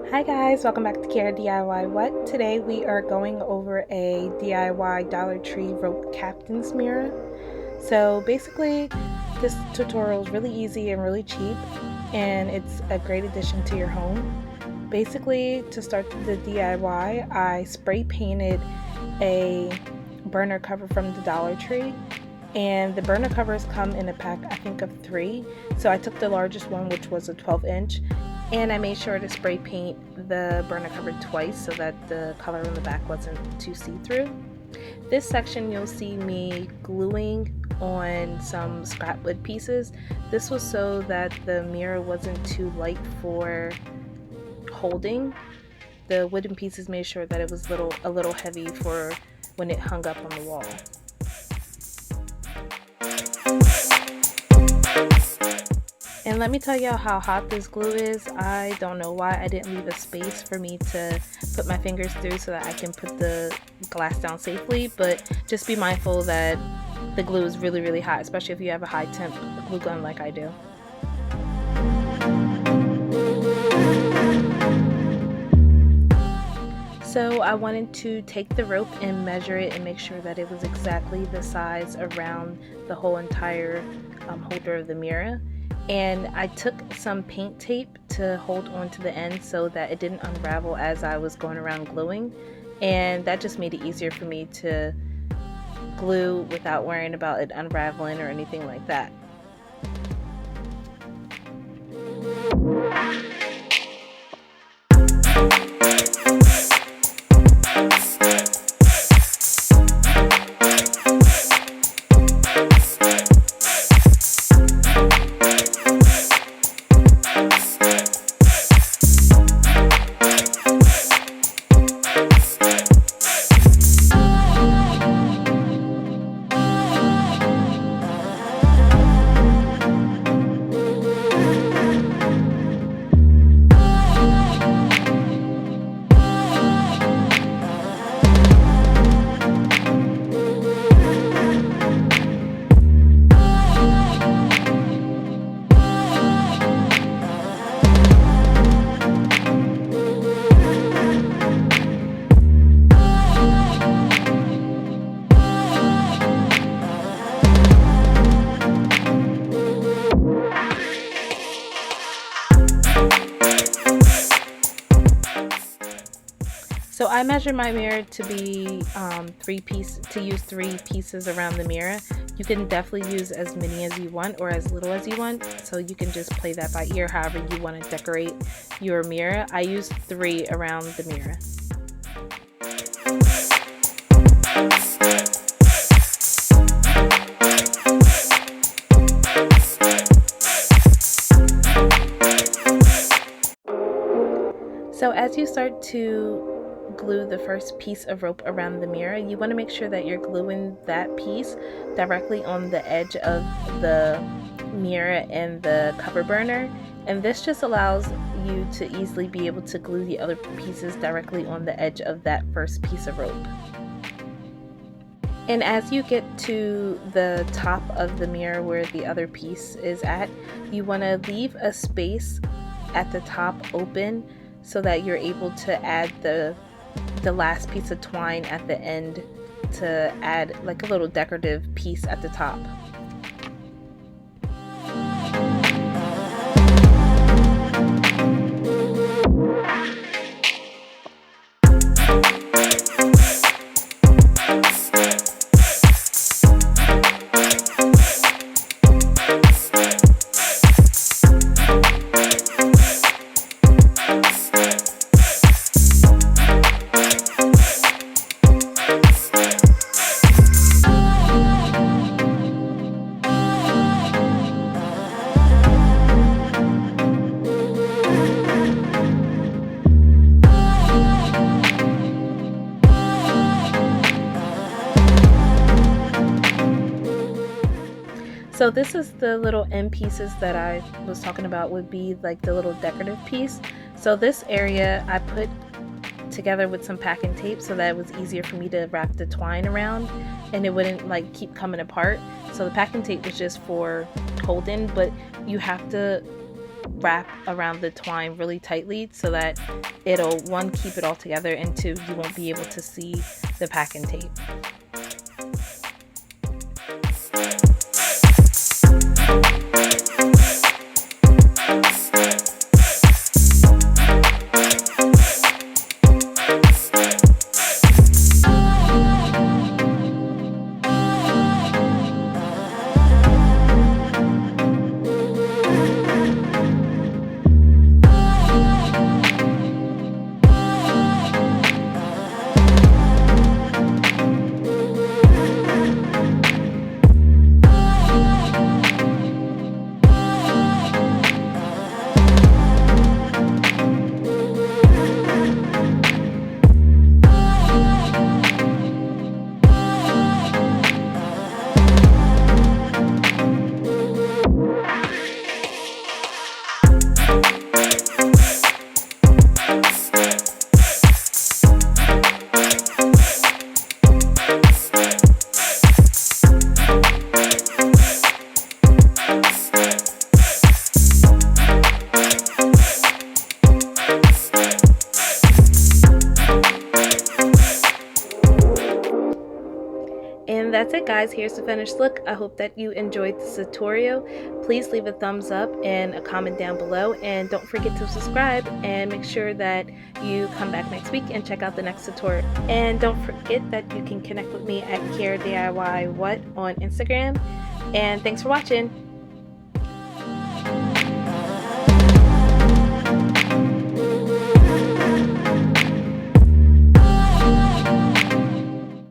Hi guys, welcome back to Chiara DIY What. Today we are going over a DIY Dollar Tree rope captain's mirror. So basically this tutorial is really easy and really cheap, and it's a great addition to your home. Basically, to start the DIY, I spray painted a burner cover from the Dollar Tree, and the burner covers come in a pack, I think, of 3. So I took the largest one, which was a 12-inch, and I made sure to spray paint the burner cover twice so that the color on the back wasn't too see-through. This section you'll see me gluing on some scrap wood pieces. This was so that the mirror wasn't too light for holding. The wooden pieces made sure that it was a little heavy for when it hung up on the wall. And let me tell y'all how hot this glue is. I don't know why I didn't leave a space for me to put my fingers through so that I can put the glass down safely, but just be mindful that the glue is really hot, especially if you have a high temp glue gun like I do. So I wanted to take the rope and measure it and make sure that it was exactly the size around the whole entire holder of the mirror. And I took some paint tape to hold on to the end so that it didn't unravel as I was going around gluing, and that just made it easier for me to glue without worrying about it unraveling or anything like that. So I measured my mirror to be use 3 pieces around the mirror. You can definitely use as many as you want or as little as you want, so you can just play that by ear however you want to decorate your mirror. I used 3 around the mirror. So as you start to glue the first piece of rope around the mirror, you want to make sure that you're gluing that piece directly on the edge of the mirror and the cover burner, and this just allows you to easily be able to glue the other pieces directly on the edge of that first piece of rope. And as you get to the top of the mirror where the other piece is at, you want to leave a space at the top open so that you're able to add the last piece of twine at the end to add like a little decorative piece at the top. So this is the little end pieces that I was talking about, would be like the little decorative piece. So this area I put together with some packing tape so that it was easier for me to wrap the twine around and it wouldn't like keep coming apart. So the packing tape was just for holding, but you have to wrap around the twine really tightly so that it'll, one, keep it all together, and two, you won't be able to see the packing tape. And that's it, guys. Here's the finished look. I hope that you enjoyed this tutorial. Please leave a thumbs up and a comment down below, and don't forget to subscribe, and make sure that you come back next week and check out the next tutorial. And don't forget that you can connect with me at Chiara DIY What on Instagram. And thanks for watching.